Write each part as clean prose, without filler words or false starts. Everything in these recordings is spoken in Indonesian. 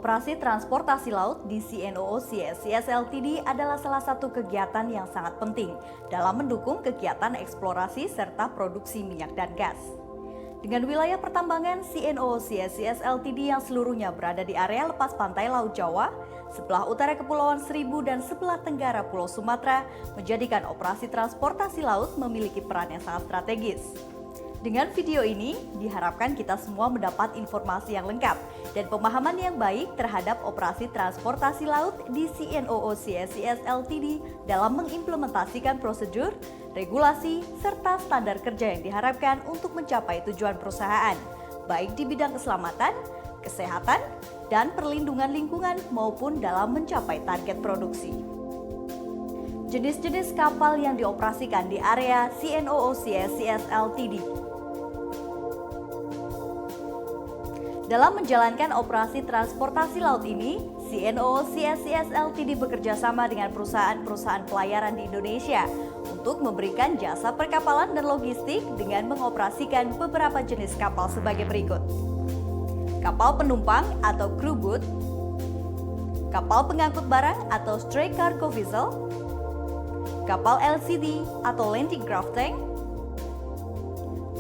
Operasi Transportasi Laut di CNOOC SCS Ltd adalah salah satu kegiatan yang sangat penting dalam mendukung kegiatan eksplorasi serta produksi minyak dan gas. Dengan wilayah pertambangan CNOOC SCS Ltd yang seluruhnya berada di area lepas pantai Laut Jawa, sebelah utara Kepulauan Seribu dan sebelah tenggara Pulau Sumatera, menjadikan operasi transportasi laut memiliki peran yang sangat strategis. Dengan video ini, diharapkan kita semua mendapat informasi yang lengkap dan pemahaman yang baik terhadap operasi transportasi laut di CNOOC SCS Ltd dalam mengimplementasikan prosedur, regulasi, serta standar kerja yang diharapkan untuk mencapai tujuan perusahaan, baik di bidang keselamatan, kesehatan, dan perlindungan lingkungan maupun dalam mencapai target produksi. Jenis-jenis kapal yang dioperasikan di area CNOOC SCS Ltd. Dalam menjalankan operasi transportasi laut ini, CNOOC SCS Ltd bekerja sama dengan perusahaan-perusahaan pelayaran di Indonesia untuk memberikan jasa perkapalan dan logistik dengan mengoperasikan beberapa jenis kapal sebagai berikut. Kapal penumpang atau crew boat, kapal pengangkut barang atau stray cargo vessel, kapal LCD atau landing craft tank,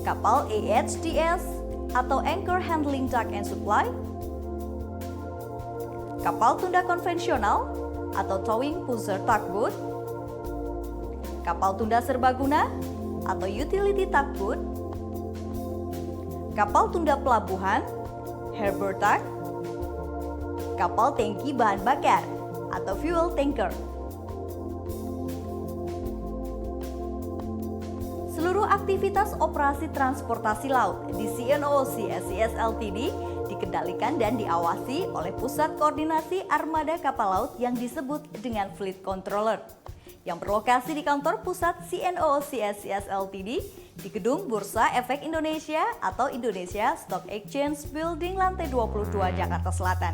kapal AHTS atau Anchor Handling Dock and Supply, kapal tunda konvensional atau Towing Pusher Tugboat, kapal tunda serbaguna atau Utility Tugboat, kapal tunda pelabuhan, Harbor Tug, kapal tangki bahan bakar atau Fuel Tanker. Seluruh aktivitas operasi transportasi laut di CNOOC SCS Ltd dikendalikan dan diawasi oleh Pusat Koordinasi Armada Kapal Laut yang disebut dengan Fleet Controller, yang berlokasi di kantor pusat CNOOC SCS Ltd di Gedung Bursa Efek Indonesia atau Indonesia Stock Exchange Building lantai 22 Jakarta Selatan.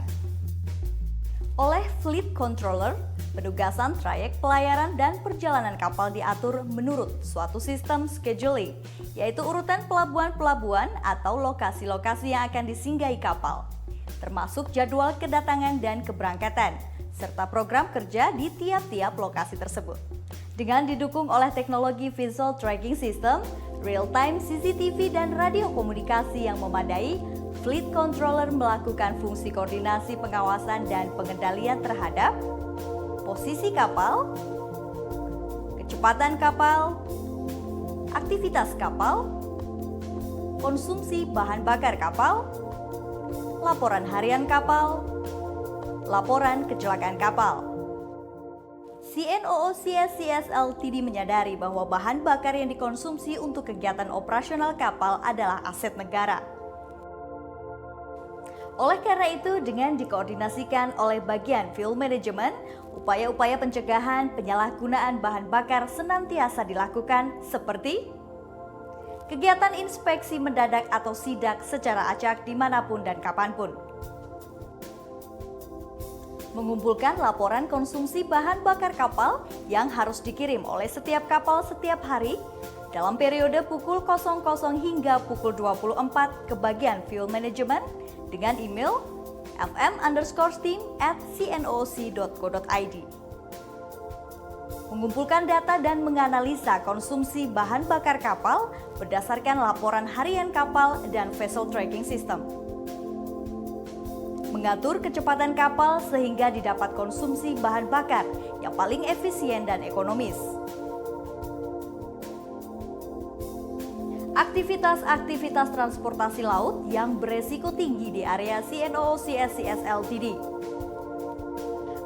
Oleh Fleet Controller, penugasan trayek pelayaran dan perjalanan kapal diatur menurut suatu sistem scheduling, yaitu urutan pelabuhan-pelabuhan atau lokasi-lokasi yang akan disinggahi kapal, termasuk jadwal kedatangan dan keberangkatan, serta program kerja di tiap-tiap lokasi tersebut. Dengan didukung oleh teknologi visual tracking system, real-time CCTV dan radio komunikasi yang memadai, Fleet Controller melakukan fungsi koordinasi pengawasan dan pengendalian terhadap posisi kapal, kecepatan kapal, aktivitas kapal, konsumsi bahan bakar kapal, laporan harian kapal, laporan kecelakaan kapal. CNOOC SCS Ltd menyadari bahwa bahan bakar yang dikonsumsi untuk kegiatan operasional kapal adalah aset negara. Oleh karena itu, dengan dikoordinasikan oleh bagian fuel management, upaya-upaya pencegahan penyalahgunaan bahan bakar senantiasa dilakukan seperti kegiatan inspeksi mendadak atau sidak secara acak dimanapun dan kapanpun, mengumpulkan laporan konsumsi bahan bakar kapal yang harus dikirim oleh setiap kapal setiap hari dalam periode pukul 00 hingga pukul 24 ke bagian fuel management dengan email fm_team@cnooc.co.id. Mengumpulkan data dan menganalisa konsumsi bahan bakar kapal berdasarkan laporan harian kapal dan vessel tracking system. Mengatur kecepatan kapal sehingga didapat konsumsi bahan bakar yang paling efisien dan ekonomis. Aktivitas-aktivitas transportasi laut yang beresiko tinggi di area CNOOC SCS Ltd.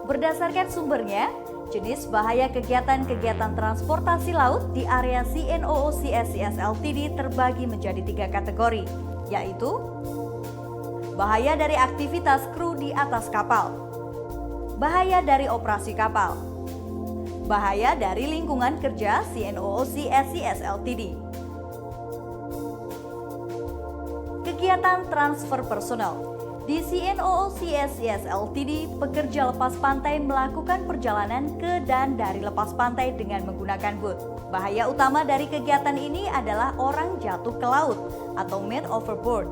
Berdasarkan sumbernya, jenis bahaya kegiatan-kegiatan transportasi laut di area CNOOC SCS Ltd terbagi menjadi 3 kategori, yaitu bahaya dari aktivitas kru di atas kapal, bahaya dari operasi kapal, bahaya dari lingkungan kerja CNOOC SCS Ltd. Kegiatan transfer personel. Di CNOOC SCS Ltd, pekerja lepas pantai melakukan perjalanan ke dan dari lepas pantai dengan menggunakan boot. Bahaya utama dari kegiatan ini adalah orang jatuh ke laut atau man overboard.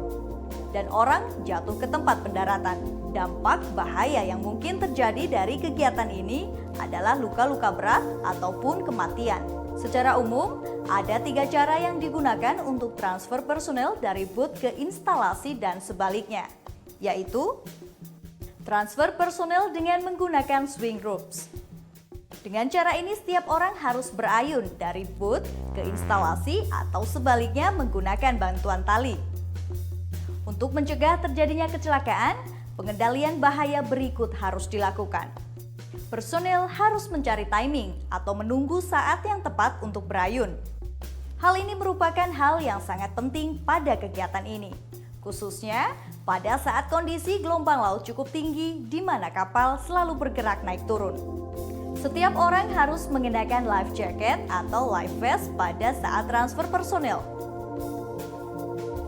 dan orang jatuh ke tempat pendaratan. Dampak bahaya yang mungkin terjadi dari kegiatan ini adalah luka-luka berat ataupun kematian. Secara umum, ada 3 cara yang digunakan untuk transfer personel dari booth ke instalasi dan sebaliknya, yaitu transfer personel dengan menggunakan swing ropes. Dengan cara ini, setiap orang harus berayun dari booth ke instalasi atau sebaliknya menggunakan bantuan tali. Untuk mencegah terjadinya kecelakaan, pengendalian bahaya berikut harus dilakukan. Personel harus mencari timing atau menunggu saat yang tepat untuk berayun. Hal ini merupakan hal yang sangat penting pada kegiatan ini, khususnya pada saat kondisi gelombang laut cukup tinggi di mana kapal selalu bergerak naik turun. Setiap orang harus mengenakan life jacket atau life vest pada saat transfer personel.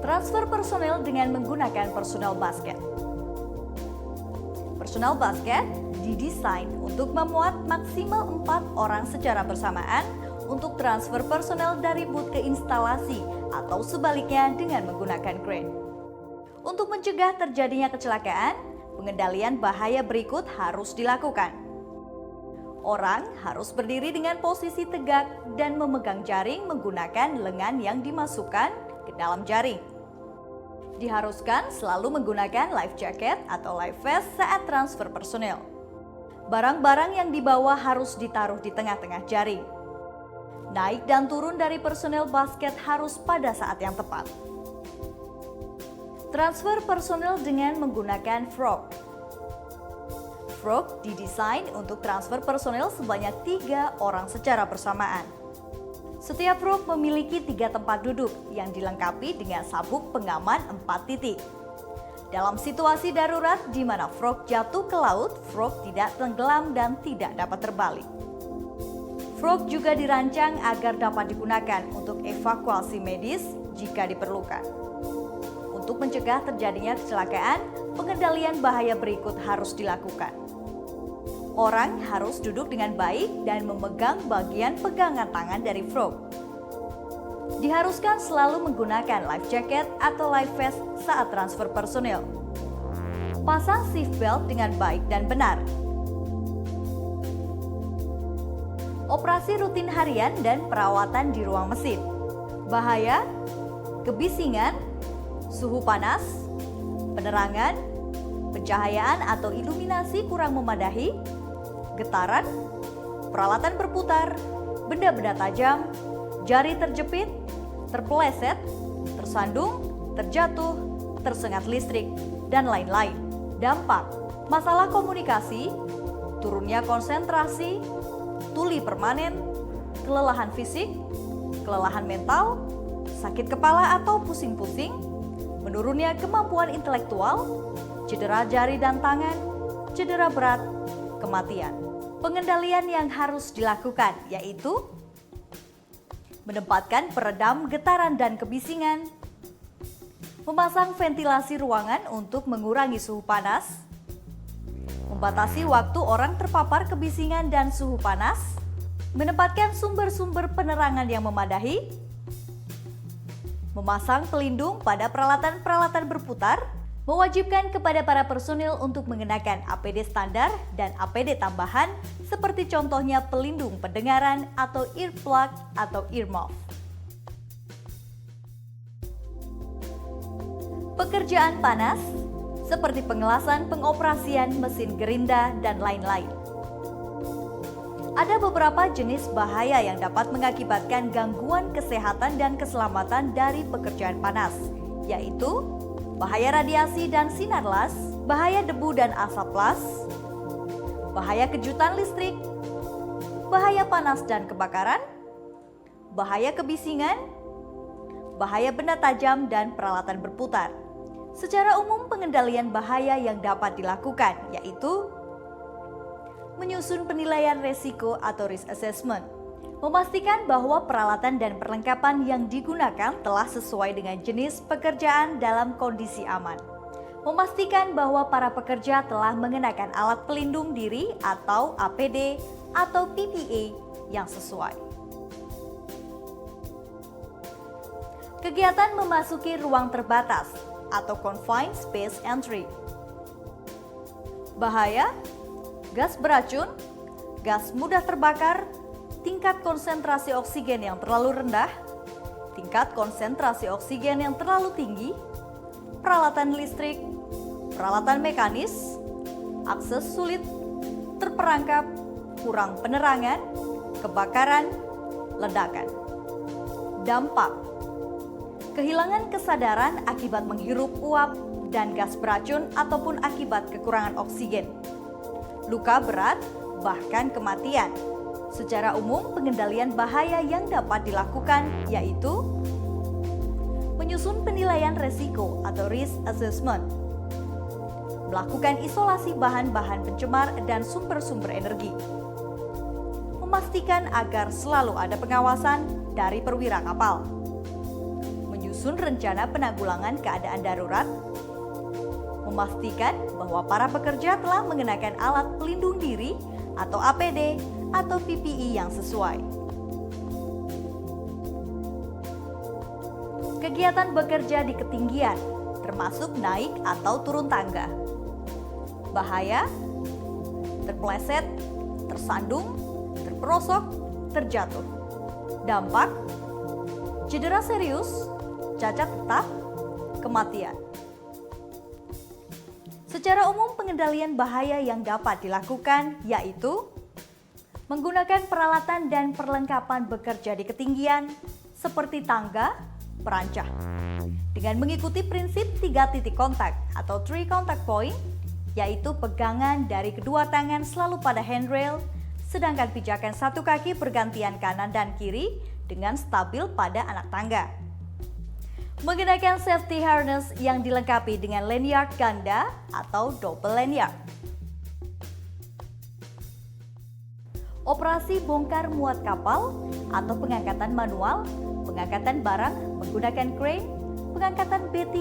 Transfer personel dengan menggunakan personal basket. Personal basket didesain untuk memuat maksimal 4 orang secara bersamaan untuk transfer personel dari booth ke instalasi atau sebaliknya dengan menggunakan crane. Untuk mencegah terjadinya kecelakaan, pengendalian bahaya berikut harus dilakukan. Orang harus berdiri dengan posisi tegak dan memegang jaring menggunakan lengan yang dimasukkan ke dalam jaring. Diharuskan selalu menggunakan life jacket atau life vest saat transfer personel. Barang-barang yang dibawa harus ditaruh di tengah-tengah jaring. Naik dan turun dari personel basket harus pada saat yang tepat. Transfer personel dengan menggunakan frog. Frog didesain untuk transfer personel sebanyak 3 orang secara bersamaan. Setiap frog memiliki 3 tempat duduk yang dilengkapi dengan sabuk pengaman 4 titik. Dalam situasi darurat di mana frog jatuh ke laut, frog tidak tenggelam dan tidak dapat terbalik. Frog juga dirancang agar dapat digunakan untuk evakuasi medis jika diperlukan. Untuk mencegah terjadinya kecelakaan, pengendalian bahaya berikut harus dilakukan. Orang harus duduk dengan baik dan memegang bagian pegangan tangan dari frog. Diharuskan selalu menggunakan life jacket atau life vest saat transfer personel. Pasang seatbelt dengan baik dan benar. Operasi rutin harian dan perawatan di ruang mesin. Bahaya, kebisingan, suhu panas, penerangan, pencahayaan atau iluminasi kurang memadai, getaran, peralatan berputar, benda-benda tajam, jari terjepit, terpeleset, tersandung, terjatuh, tersengat listrik, dan lain-lain. Dampak, masalah komunikasi, turunnya konsentrasi, tuli permanen, kelelahan fisik, kelelahan mental, sakit kepala atau pusing-pusing, menurunnya kemampuan intelektual, cedera jari dan tangan, cedera berat, kematian. Pengendalian yang harus dilakukan yaitu menempatkan peredam getaran dan kebisingan, memasang ventilasi ruangan untuk mengurangi suhu panas, membatasi waktu orang terpapar kebisingan dan suhu panas, menempatkan sumber-sumber penerangan yang memadai, memasang pelindung pada peralatan-peralatan berputar, mewajibkan kepada para personil untuk mengenakan APD standar dan APD tambahan seperti contohnya pelindung pendengaran atau earplug atau earmuff. Pekerjaan panas seperti pengelasan pengoperasian mesin gerinda dan lain-lain. Ada beberapa jenis bahaya yang dapat mengakibatkan gangguan kesehatan dan keselamatan dari pekerjaan panas, yaitu bahaya radiasi dan sinar las, bahaya debu dan asap las, bahaya kejutan listrik, bahaya panas dan kebakaran, bahaya kebisingan, bahaya benda tajam dan peralatan berputar. Secara umum pengendalian bahaya yang dapat dilakukan yaitu menyusun penilaian resiko atau risk assessment, memastikan bahwa peralatan dan perlengkapan yang digunakan telah sesuai dengan jenis pekerjaan dalam kondisi aman. Memastikan bahwa para pekerja telah mengenakan alat pelindung diri atau APD atau PPE yang sesuai. Kegiatan memasuki ruang terbatas atau confined space entry. Bahaya, gas beracun, gas mudah terbakar, tingkat konsentrasi oksigen yang terlalu rendah, tingkat konsentrasi oksigen yang terlalu tinggi, peralatan listrik, peralatan mekanis, akses sulit, terperangkap, kurang penerangan, kebakaran, ledakan. Dampak: kehilangan kesadaran akibat menghirup uap dan gas beracun ataupun akibat kekurangan oksigen. Luka berat, bahkan kematian. Secara umum, pengendalian bahaya yang dapat dilakukan yaitu menyusun penilaian resiko atau risk assessment, melakukan isolasi bahan-bahan pencemar dan sumber-sumber energi, memastikan agar selalu ada pengawasan dari perwira kapal, menyusun rencana penanggulangan keadaan darurat, memastikan bahwa para pekerja telah mengenakan alat pelindung diri atau APD atau PPE yang sesuai. Kegiatan bekerja di ketinggian, termasuk naik atau turun tangga. Bahaya: terpeleset, tersandung, terperosok, terjatuh. Dampak: cedera serius, cacat tetap, kematian. Secara umum, pengendalian bahaya yang dapat dilakukan yaitu menggunakan peralatan dan perlengkapan bekerja di ketinggian seperti tangga, perancah, dengan mengikuti prinsip 3 titik kontak atau 3 contact point, yaitu pegangan dari kedua tangan selalu pada handrail, sedangkan pijakan satu kaki bergantian kanan dan kiri dengan stabil pada anak tangga. Menggunakan safety harness yang dilengkapi dengan lanyard ganda atau double lanyard. Operasi bongkar muat kapal atau pengangkatan manual, pengangkatan barang menggunakan crane, pengangkatan B3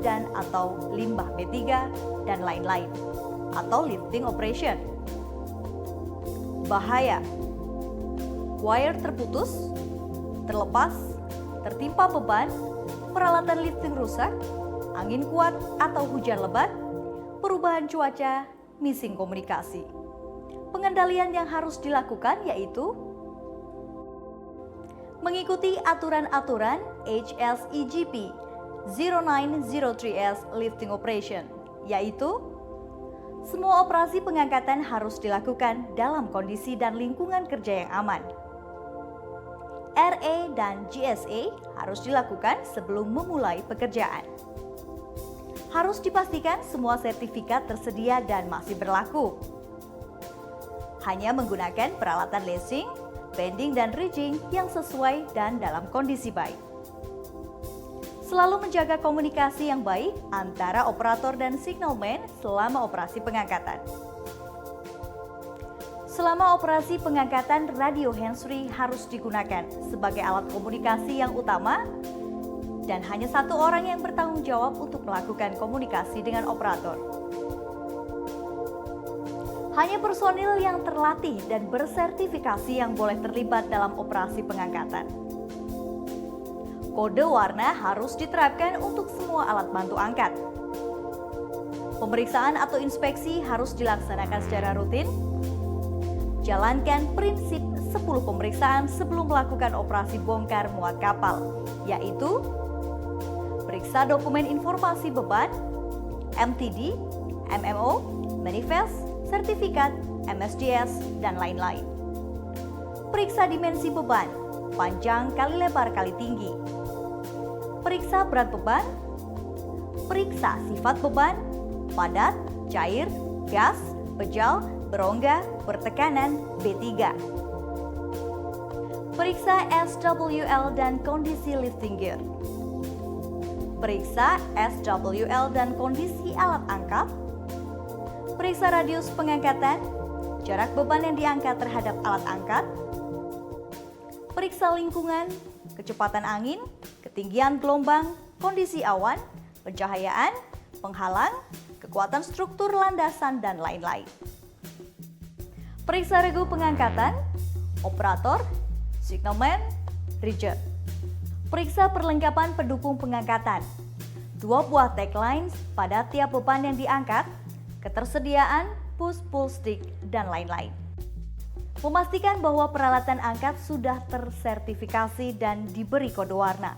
dan atau limbah B3 dan lain-lain, atau lifting operation. Bahaya: wire terputus, terlepas, tertimpa beban, peralatan lifting rusak, angin kuat atau hujan lebat, perubahan cuaca, missing komunikasi. Pengendalian yang harus dilakukan yaitu mengikuti aturan-aturan HSEGP 0903S Lifting Operation, yaitu semua operasi pengangkatan harus dilakukan dalam kondisi dan lingkungan kerja yang aman. RA dan GSA harus dilakukan sebelum memulai pekerjaan. Harus dipastikan semua sertifikat tersedia dan masih berlaku. Hanya menggunakan peralatan lacing, bending dan rigging yang sesuai dan dalam kondisi baik. Selalu menjaga komunikasi yang baik antara operator dan signalman selama operasi pengangkatan. Selama operasi pengangkatan, radio hands-free harus digunakan sebagai alat komunikasi yang utama dan hanya satu orang yang bertanggung jawab untuk melakukan komunikasi dengan operator. Hanya personil yang terlatih dan bersertifikasi yang boleh terlibat dalam operasi pengangkatan. Kode warna harus diterapkan untuk semua alat bantu angkat. Pemeriksaan atau inspeksi harus dilaksanakan secara rutin. Jalankan prinsip 10 pemeriksaan sebelum melakukan operasi bongkar muat kapal, yaitu periksa dokumen informasi beban, MTD, MMO, manifest, sertifikat, MSDS, dan lain-lain. Periksa dimensi beban, panjang kali lebar kali tinggi. Periksa berat beban, periksa sifat beban, padat, cair, gas, bejal, berongga, bertekanan, B3. Periksa SWL dan kondisi lifting gear. Periksa SWL dan kondisi alat angkat. Periksa radius pengangkatan, jarak beban yang diangkat terhadap alat angkat. Periksa lingkungan, kecepatan angin, ketinggian gelombang, kondisi awan, pencahayaan, penghalang, kekuatan struktur landasan, dan lain-lain. Periksa regu pengangkatan, operator, signalman, rigger. Periksa perlengkapan pendukung pengangkatan, 2 buah tagline pada tiap beban yang diangkat, ketersediaan, push pull stick, dan lain-lain. Memastikan bahwa peralatan angkat sudah tersertifikasi dan diberi kode warna.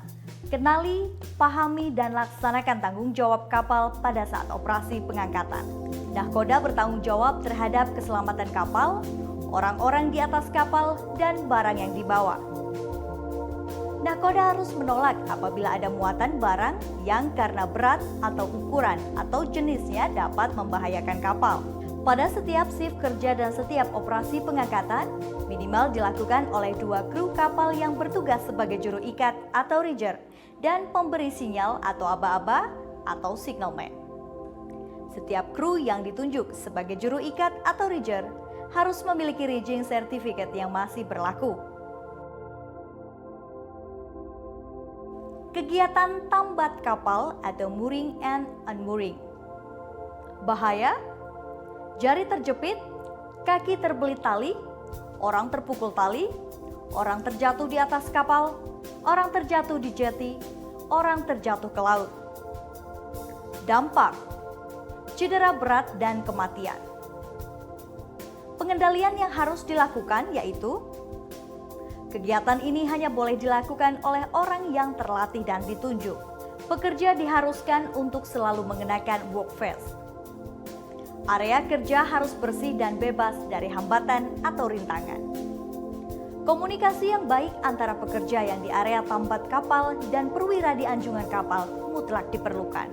Kenali, pahami, dan laksanakan tanggung jawab kapal pada saat operasi pengangkatan. Nahkoda bertanggung jawab terhadap keselamatan kapal, orang-orang di atas kapal, dan barang yang dibawa. Nahkoda harus menolak apabila ada muatan barang yang karena berat atau ukuran atau jenisnya dapat membahayakan kapal. Pada setiap shift kerja dan setiap operasi pengangkatan, minimal dilakukan oleh 2 kru kapal yang bertugas sebagai juru ikat atau rigger dan pemberi sinyal atau aba-aba atau signalman. Setiap kru yang ditunjuk sebagai juru ikat atau rigger harus memiliki rigging certificate yang masih berlaku. Kegiatan tambat kapal atau mooring and unmooring. Bahaya, jari terjepit, kaki terbelit tali, orang terpukul tali, orang terjatuh di atas kapal, orang terjatuh di jeti, orang terjatuh ke laut. Dampak, cedera berat dan kematian. Pengendalian yang harus dilakukan yaitu kegiatan ini hanya boleh dilakukan oleh orang yang terlatih dan ditunjuk. Pekerja diharuskan untuk selalu mengenakan work vest. Area kerja harus bersih dan bebas dari hambatan atau rintangan. Komunikasi yang baik antara pekerja yang di area tambat kapal dan perwira di anjungan kapal mutlak diperlukan.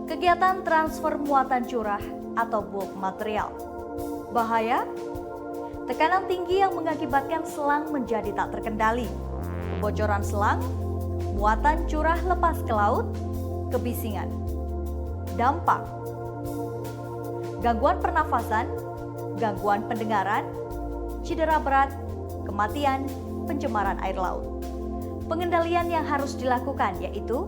Kegiatan transfer muatan curah atau bulk material. Bahaya, tekanan tinggi yang mengakibatkan selang menjadi tak terkendali. Kebocoran selang, muatan curah lepas ke laut, kebisingan. Dampak, gangguan pernafasan, gangguan pendengaran, cedera berat, kematian, pencemaran air laut. Pengendalian yang harus dilakukan yaitu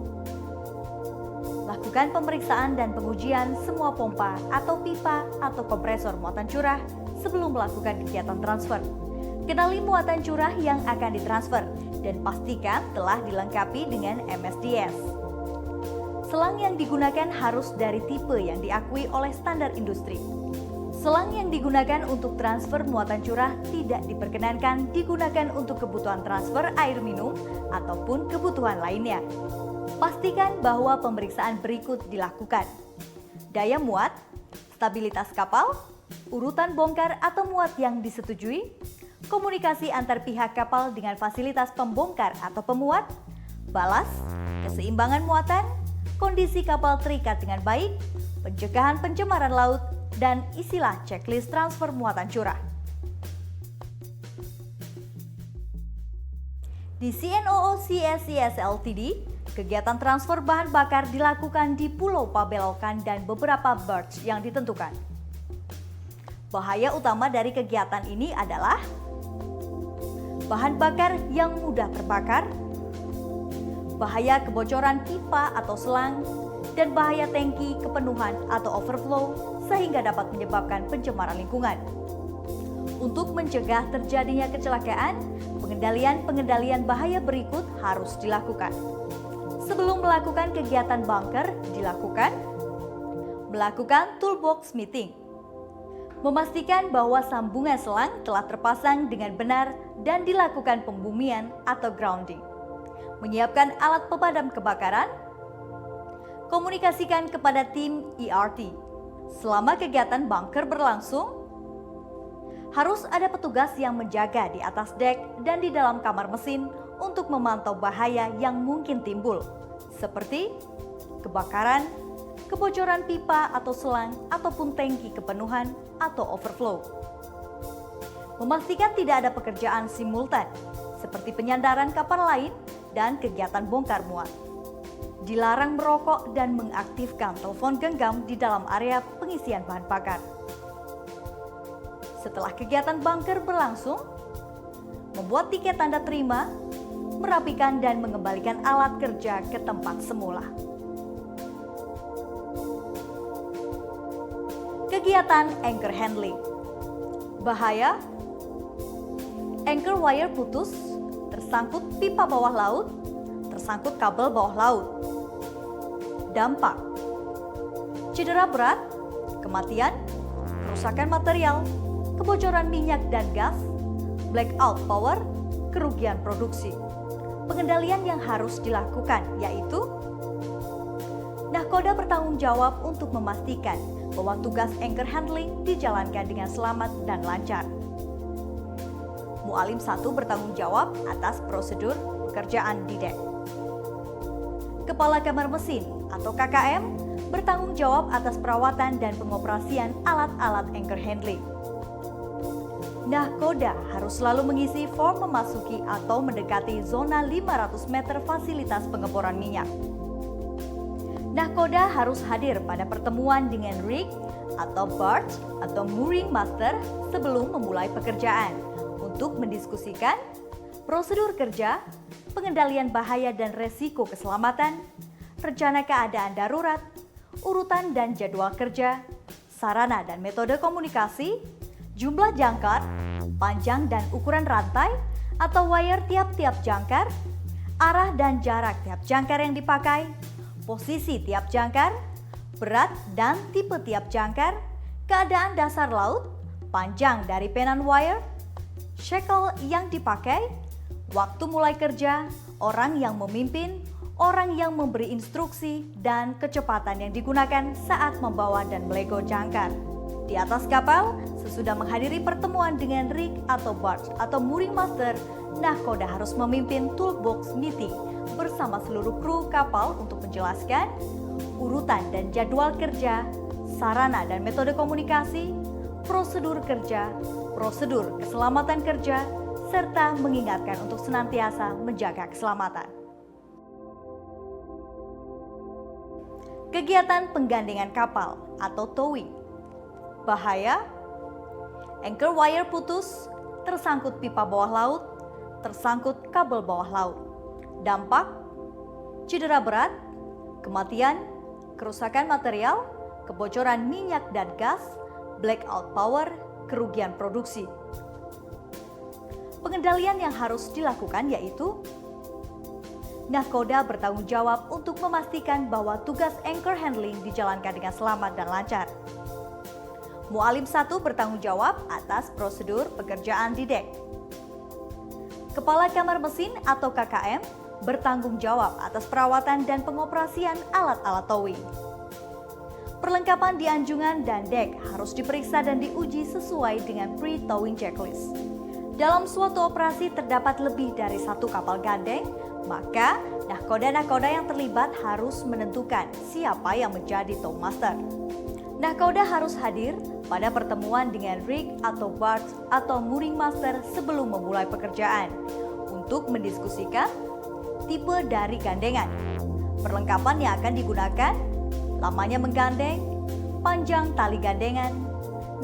lakukan pemeriksaan dan pengujian semua pompa atau pipa atau kompresor muatan curah sebelum melakukan kegiatan transfer. Kenali muatan curah yang akan ditransfer dan pastikan telah dilengkapi dengan MSDS. Selang yang digunakan harus dari tipe yang diakui oleh standar industri. Selang yang digunakan untuk transfer muatan curah tidak diperkenankan digunakan untuk kebutuhan transfer air minum ataupun kebutuhan lainnya. Pastikan bahwa pemeriksaan berikut dilakukan. Daya muat, stabilitas kapal, urutan bongkar atau muat yang disetujui, komunikasi antar pihak kapal dengan fasilitas pembongkar atau pemuat, balas, keseimbangan muatan, kondisi kapal terikat dengan baik, pencegahan pencemaran laut, dan isilah checklist transfer muatan curah. Di CNOO CSCS Ltd, kegiatan transfer bahan bakar dilakukan di Pulau Pabelokan dan beberapa berth yang ditentukan. Bahaya utama dari kegiatan ini adalah bahan bakar yang mudah terbakar, bahaya kebocoran pipa atau selang, dan bahaya tangki kepenuhan atau overflow sehingga dapat menyebabkan pencemaran lingkungan. Untuk mencegah terjadinya kecelakaan, pengendalian bahaya berikut harus dilakukan. Sebelum melakukan kegiatan bunker, melakukan toolbox meeting. Memastikan bahwa sambungan selang telah terpasang dengan benar dan dilakukan pembumian atau grounding. Menyiapkan alat pemadam kebakaran. Komunikasikan kepada tim ERT. Selama kegiatan bunker berlangsung, harus ada petugas yang menjaga di atas dek dan di dalam kamar mesin untuk memantau bahaya yang mungkin timbul, seperti kebakaran, kebocoran pipa atau selang, ataupun tangki kepenuhan atau overflow. Memastikan tidak ada pekerjaan simultan, seperti penyandaran kapal lain dan kegiatan bongkar muat. Dilarang merokok dan mengaktifkan telepon genggam di dalam area pengisian bahan bakar. Setelah kegiatan bunker berlangsung, membuat tiket tanda terima, merapikan dan mengembalikan alat kerja ke tempat semula. Kegiatan anchor handling. Bahaya, anchor wire putus, tersangkut pipa bawah laut, tersangkut kabel bawah laut. Dampak: cedera berat, kematian, kerusakan material, kebocoran minyak dan gas, blackout power, kerugian produksi. Pengendalian yang harus dilakukan yaitu Nahkoda bertanggung jawab untuk memastikan bahwa tugas anchor handling dijalankan dengan selamat dan lancar. Mualim 1 bertanggung jawab atas prosedur pekerjaan di dek. Kepala Kamar Mesin atau KKM bertanggung jawab atas perawatan dan pengoperasian alat-alat anchor handling. Nahkoda harus selalu mengisi form memasuki atau mendekati zona 500 meter fasilitas pengeboran minyak. Nahkoda harus hadir pada pertemuan dengan rig atau barge atau mooring master sebelum memulai pekerjaan untuk mendiskusikan prosedur kerja, pengendalian bahaya dan resiko keselamatan, rencana keadaan darurat, urutan dan jadwal kerja, sarana dan metode komunikasi, jumlah jangkar, panjang dan ukuran rantai atau wire tiap-tiap jangkar, arah dan jarak tiap jangkar yang dipakai, posisi tiap jangkar, berat dan tipe tiap jangkar, keadaan dasar laut, panjang dari penan wire, shackle yang dipakai, waktu mulai kerja, orang yang memimpin, orang yang memberi instruksi, dan kecepatan yang digunakan saat membawa dan melego jangkar. Di atas kapal, sesudah menghadiri pertemuan dengan rig atau barge atau mooring master, Nahkoda harus memimpin toolbox meeting bersama seluruh kru kapal untuk menjelaskan urutan dan jadwal kerja, sarana dan metode komunikasi, prosedur kerja, prosedur keselamatan kerja, serta mengingatkan untuk senantiasa menjaga keselamatan. Kegiatan penggandengan kapal atau towing. Bahaya: anchor wire putus, tersangkut pipa bawah laut, tersangkut kabel bawah laut. Dampak: cedera berat, kematian, kerusakan material, kebocoran minyak dan gas, blackout power, kerugian produksi. Pengendalian yang harus dilakukan yaitu Nahkoda bertanggung jawab untuk memastikan bahwa tugas anchor handling dijalankan dengan selamat dan lancar. Mualim 1 bertanggung jawab atas prosedur pekerjaan di dek. Kepala Kamar Mesin atau KKM bertanggung jawab atas perawatan dan pengoperasian alat-alat towing. Perlengkapan di anjungan dan dek harus diperiksa dan diuji sesuai dengan pre-towing checklist. Dalam suatu operasi terdapat lebih dari satu kapal gandeng, maka nahkoda-nahkoda yang terlibat harus menentukan siapa yang menjadi tow master. Nahkoda harus hadir pada pertemuan dengan rig atau barge atau mooring master sebelum memulai pekerjaan untuk mendiskusikan tipe dari gandengan, perlengkapan yang akan digunakan, lamanya menggandeng, panjang tali gandengan,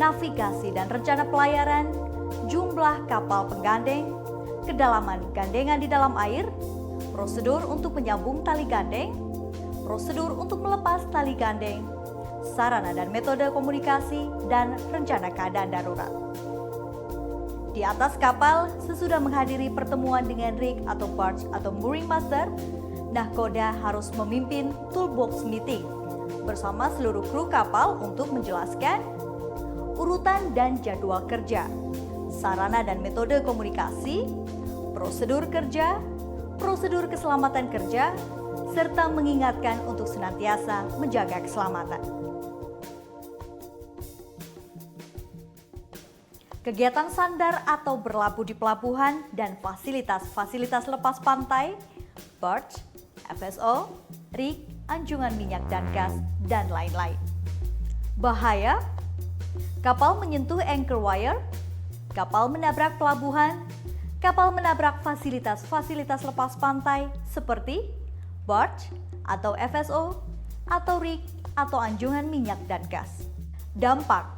navigasi dan rencana pelayaran, jumlah kapal penggandeng, kedalaman gandengan di dalam air, prosedur untuk menyambung tali gandeng, prosedur untuk melepas tali gandeng, sarana dan metode komunikasi, dan rencana keadaan darurat. Di atas kapal, sesudah menghadiri pertemuan dengan rig atau barge atau mooring master, nahkoda harus memimpin toolbox meeting bersama seluruh kru kapal untuk menjelaskan urutan dan jadwal kerja, sarana dan metode komunikasi, prosedur kerja, prosedur keselamatan kerja, serta mengingatkan untuk senantiasa menjaga keselamatan. Kegiatan sandar atau berlabuh di pelabuhan dan fasilitas-fasilitas lepas pantai, barge, FSO, rig, anjungan minyak dan gas, dan lain-lain. Bahaya: kapal menyentuh anchor wire, kapal menabrak pelabuhan, kapal menabrak fasilitas-fasilitas lepas pantai seperti barge atau FSO, atau rig atau anjungan minyak dan gas. Dampak: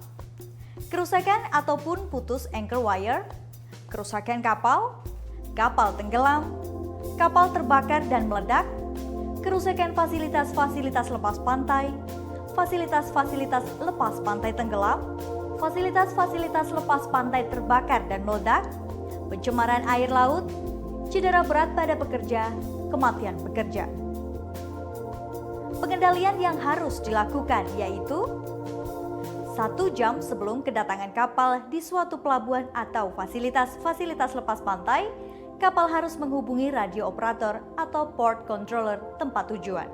kerusakan ataupun putus anchor wire, kerusakan kapal, kapal tenggelam, kapal terbakar dan meledak, kerusakan fasilitas-fasilitas lepas pantai, fasilitas-fasilitas lepas pantai tenggelam, fasilitas-fasilitas lepas pantai terbakar dan meledak, pencemaran air laut, cedera berat pada pekerja, kematian pekerja. Pengendalian yang harus dilakukan yaitu 1 jam sebelum kedatangan kapal di suatu pelabuhan atau fasilitas lepas pantai, kapal harus menghubungi radio operator atau port controller tempat tujuan.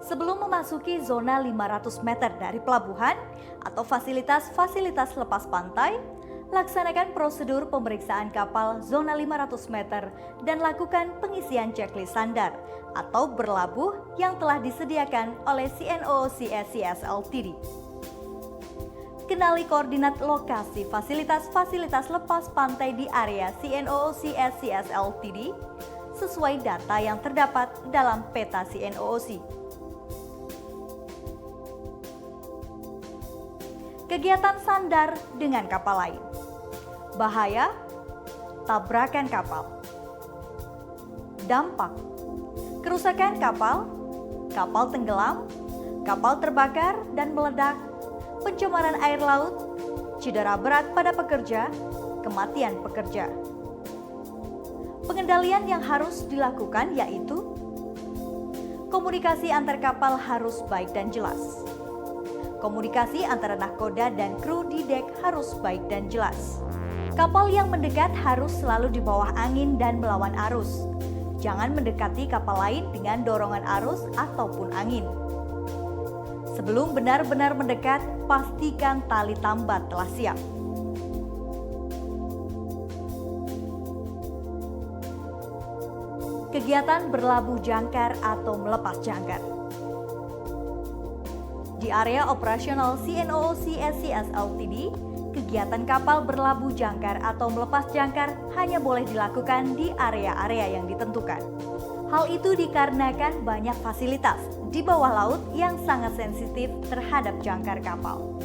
Sebelum memasuki zona 500 meter dari pelabuhan atau fasilitas lepas pantai, laksanakan prosedur pemeriksaan kapal zona 500 meter dan lakukan pengisian checklist sandar atau berlabuh yang telah disediakan oleh CNOOC SCS Ltd. Kenali koordinat lokasi fasilitas lepas pantai di area CNOOC SCS Ltd sesuai data yang terdapat dalam peta CNOOC. Kegiatan sandar dengan kapal lain. Bahaya, tabrakan kapal. Dampak, kerusakan kapal, kapal tenggelam, kapal terbakar dan meledak, pencemaran air laut, cedera berat pada pekerja, kematian pekerja. Pengendalian yang harus dilakukan yaitu komunikasi antar kapal harus baik dan jelas. Komunikasi antara nahkoda dan kru di dek harus baik dan jelas. Kapal yang mendekat harus selalu di bawah angin dan melawan arus. Jangan mendekati kapal lain dengan dorongan arus ataupun angin. Sebelum benar-benar mendekat, pastikan tali tambat telah siap. Kegiatan berlabuh jangkar atau melepas jangkar. Di area operasional CNOOC SCS Ltd, kegiatan kapal berlabuh jangkar atau melepas jangkar hanya boleh dilakukan di area-area yang ditentukan. Hal itu dikarenakan banyak fasilitas di bawah laut yang sangat sensitif terhadap jangkar kapal.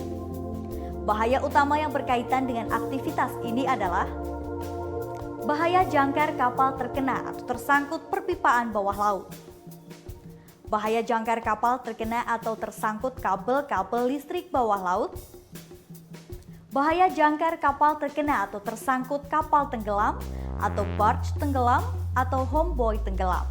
Bahaya utama yang berkaitan dengan aktivitas ini adalah bahaya jangkar kapal terkena atau tersangkut perpipaan bawah laut. Bahaya jangkar kapal terkena atau tersangkut kabel-kabel listrik bawah laut. Bahaya jangkar kapal terkena atau tersangkut kapal tenggelam atau barge tenggelam atau homeboy tenggelam.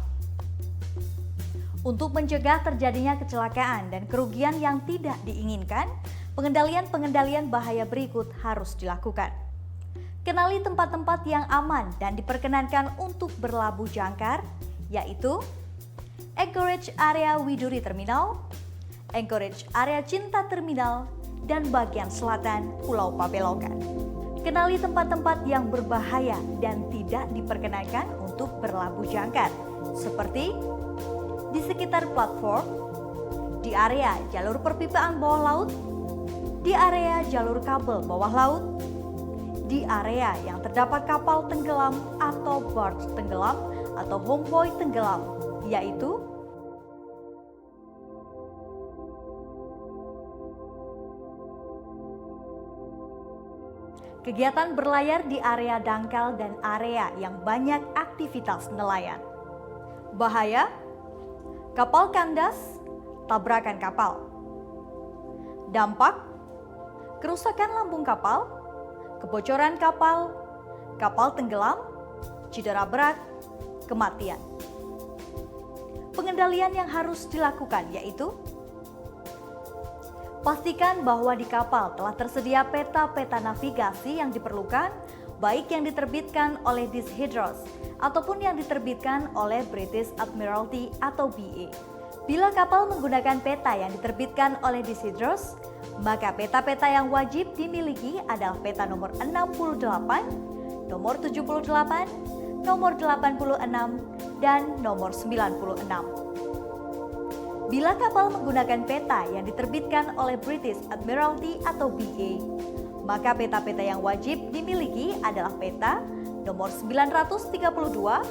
Untuk mencegah terjadinya kecelakaan dan kerugian yang tidak diinginkan, pengendalian bahaya berikut harus dilakukan. Kenali tempat-tempat yang aman dan diperkenankan untuk berlabuh jangkar, yaitu Anchorage area Widuri Terminal, Anchorage area Cinta Terminal, dan bagian selatan Pulau Pabelokan. Kenali tempat-tempat yang berbahaya dan tidak diperkenankan untuk berlabuh jangkar, seperti di sekitar platform, di area jalur perpipaan bawah laut, di area jalur kabel bawah laut, di area yang terdapat kapal tenggelam atau barge tenggelam atau homeboy tenggelam, yaitu kegiatan berlayar di area dangkal dan area yang banyak aktivitas nelayan. Bahaya, kapal kandas, tabrakan kapal. Dampak, kerusakan lambung kapal, kebocoran kapal, kapal tenggelam, cedera berat, kematian. Pengendalian yang harus dilakukan yaitu pastikan bahwa di kapal telah tersedia peta-peta navigasi yang diperlukan, baik yang diterbitkan oleh Dishydros ataupun yang diterbitkan oleh British Admiralty atau BA. Bila kapal menggunakan peta yang diterbitkan oleh Dishydros, maka peta-peta yang wajib dimiliki adalah peta nomor 68, nomor 78, nomor 86, dan nomor 96. Bila kapal menggunakan peta yang diterbitkan oleh British Admiralty atau BA, maka peta-peta yang wajib dimiliki adalah peta nomor 932,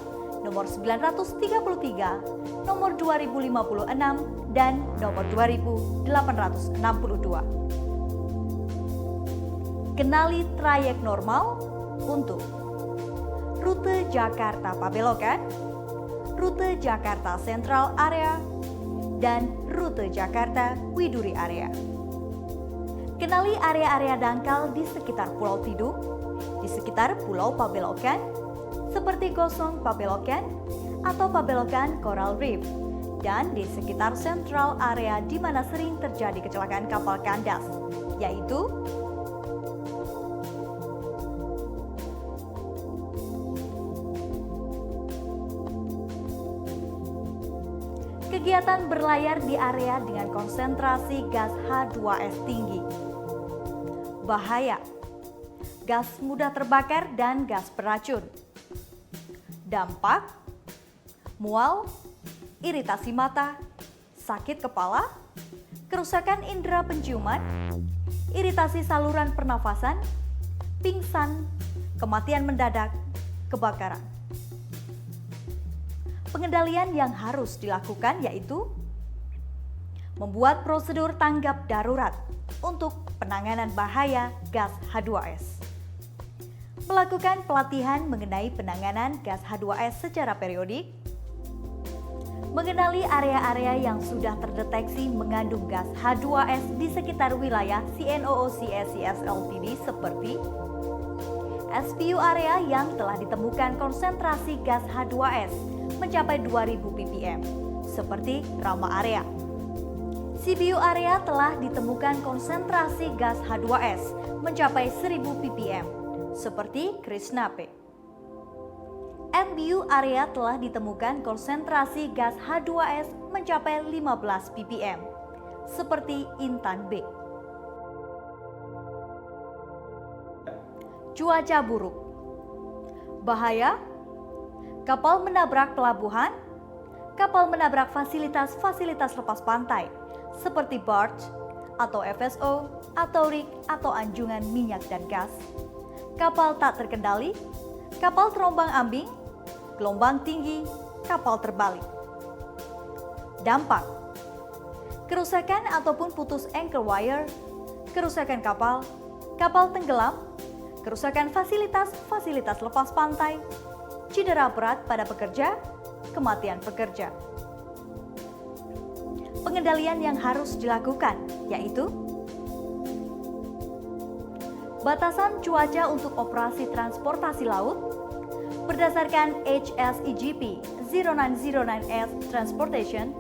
nomor 933, nomor 2056, dan nomor 2862. Kenali trayek normal untuk rute Jakarta Pabelokan, rute Jakarta Central Area, dan rute Jakarta Widuri Area. Kenali area-area dangkal di sekitar Pulau Tidung, di sekitar Pulau Pabelokan, seperti Gosong Pabelokan, atau pabelokan Coral Reef, dan di sekitar sentral area di mana sering terjadi kecelakaan kapal kandas, yaitu kegiatan berlayar di area dengan konsentrasi gas H2S tinggi. Bahaya: gas mudah terbakar dan gas beracun. Dampak: mual, iritasi mata, sakit kepala, kerusakan indera penciuman, iritasi saluran pernafasan, pingsan, kematian mendadak, kebakaran. Pengendalian yang harus dilakukan yaitu membuat prosedur tanggap darurat untuk penanganan bahaya gas H2S, melakukan pelatihan mengenai penanganan gas H2S secara periodik, mengenali area-area yang sudah terdeteksi mengandung gas H2S di sekitar wilayah CNOOC SES Ltd seperti SPU area yang telah ditemukan konsentrasi gas H2S mencapai 2000 ppm seperti Rama area. CBU area telah ditemukan konsentrasi gas H2S mencapai 1000 ppm seperti Krisnape. MBU area telah ditemukan konsentrasi gas H2S mencapai 15 ppm seperti Intan B. Cuaca buruk. Bahaya: kapal menabrak pelabuhan, kapal menabrak fasilitas lepas pantai seperti barge atau FSO atau rig atau anjungan minyak dan gas, kapal tak terkendali, kapal terombang-ambing, gelombang tinggi, kapal terbalik. Dampak: kerusakan ataupun putus anchor wire, kerusakan kapal, kapal tenggelam, kerusakan fasilitas lepas pantai, cedera berat pada pekerja, kematian pekerja. Pengendalian yang harus dilakukan yaitu batasan cuaca untuk operasi transportasi laut berdasarkan HSEGP 0909S Transportation,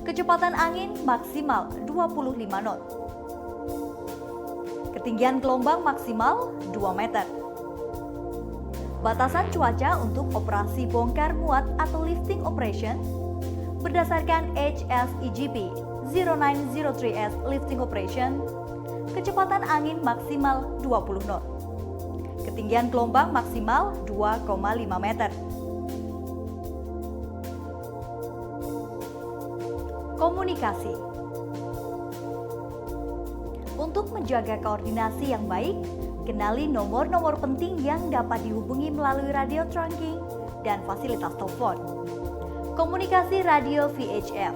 kecepatan angin maksimal 25 knot, ketinggian gelombang maksimal 2 meter. Batasan cuaca untuk operasi bongkar muat atau lifting operation berdasarkan HSEGP 0903S Lifting Operation, kecepatan angin maksimal 20 knot, ketinggian gelombang maksimal 2,5 meter. Komunikasi. Untuk menjaga koordinasi yang baik, kenali nomor-nomor penting yang dapat dihubungi melalui radio trunking dan fasilitas telepon. Komunikasi radio VHF.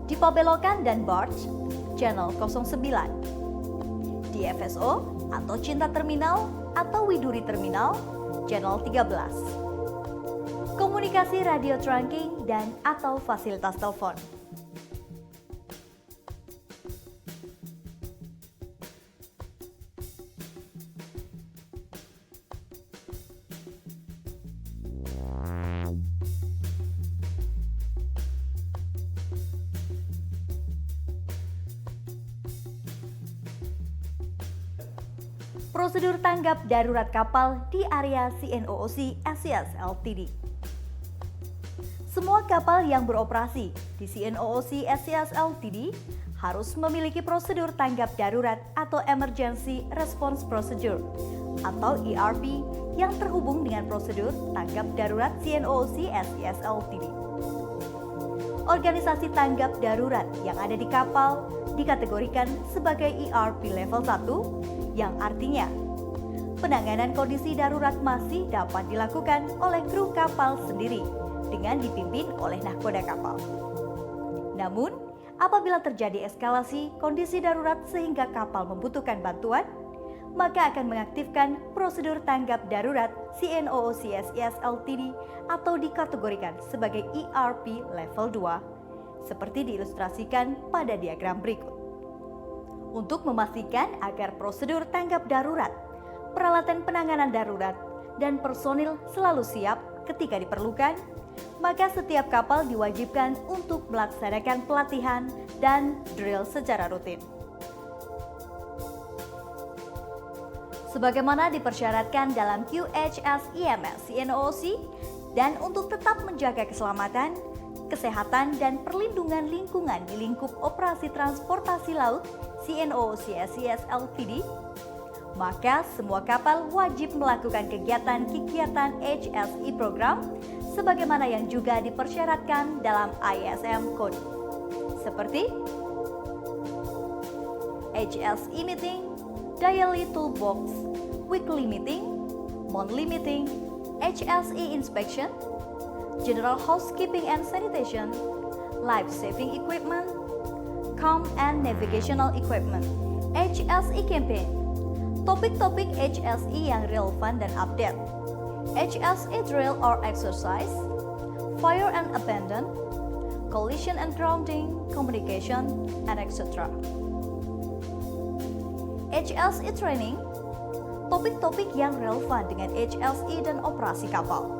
Di pabelokan dan barge, channel 09. Di FSO atau Cinta Terminal atau Widuri Terminal, channel 13. Komunikasi radio trunking dan atau fasilitas telepon. Prosedur tanggap darurat kapal di area CNOOC SES Ltd. Semua kapal yang beroperasi di CNOOC SES Ltd harus memiliki prosedur tanggap darurat atau Emergency Response Procedure atau ERP yang terhubung dengan prosedur tanggap darurat CNOOC SES Ltd. Organisasi tanggap darurat yang ada di kapal dikategorikan sebagai ERP level 1, yang artinya penanganan kondisi darurat masih dapat dilakukan oleh kru kapal sendiri dengan dipimpin oleh nahkoda kapal. Namun, apabila terjadi eskalasi kondisi darurat sehingga kapal membutuhkan bantuan, maka akan mengaktifkan prosedur tanggap darurat CNOOC SES Ltd atau dikategorikan sebagai ERP level 2, seperti diilustrasikan pada diagram berikut. Untuk memastikan agar prosedur tanggap darurat, peralatan penanganan darurat, dan personil selalu siap, ketika diperlukan, maka setiap kapal diwajibkan untuk melaksanakan pelatihan dan drill secara rutin. Sebagaimana dipersyaratkan dalam QHS IMS CNOOC, dan untuk tetap menjaga keselamatan, kesehatan, dan perlindungan lingkungan di lingkup operasi transportasi laut CNOOC SES Ltd, maka semua kapal wajib melakukan kegiatan HSE program sebagaimana yang juga dipersyaratkan dalam ISM Code, seperti HSE meeting, daily toolbox, weekly meeting, monthly meeting, HSE inspection, general housekeeping and sanitation, life-saving equipment, comm and navigational equipment, HSE campaign, topik-topik HSE yang relevan dan update, HSE drill or exercise, fire and abandon, collision and grounding, communication, and etc. HSE training, topik-topik yang relevan dengan HSE dan operasi kapal.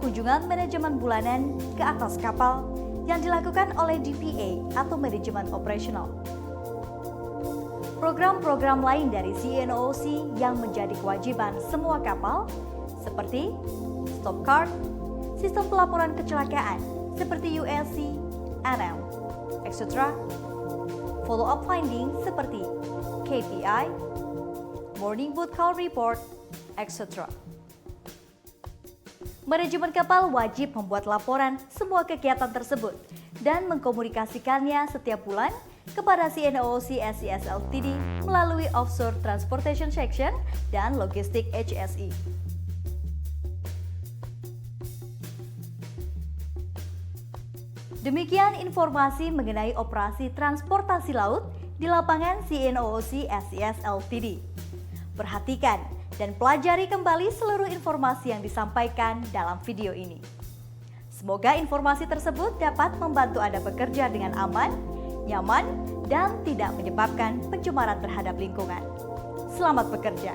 Kunjungan manajemen bulanan ke atas kapal yang dilakukan oleh DPA atau manajemen operasional. Program-program lain dari CNOOC yang menjadi kewajiban semua kapal seperti stop card, sistem pelaporan kecelakaan seperti USC, NM, etc. Follow-up finding seperti KPI, morning boat call report, etc. Manajemen kapal wajib membuat laporan semua kegiatan tersebut dan mengkomunikasikannya setiap bulan kepada CNOOC SES Ltd melalui Offshore Transportation Section dan Logistik HSE. Demikian informasi mengenai operasi transportasi laut di lapangan CNOOC SES Ltd. Perhatikan dan pelajari kembali seluruh informasi yang disampaikan dalam video ini. Semoga informasi tersebut dapat membantu Anda bekerja dengan aman, nyaman, dan tidak menyebabkan pencemaran terhadap lingkungan. Selamat bekerja!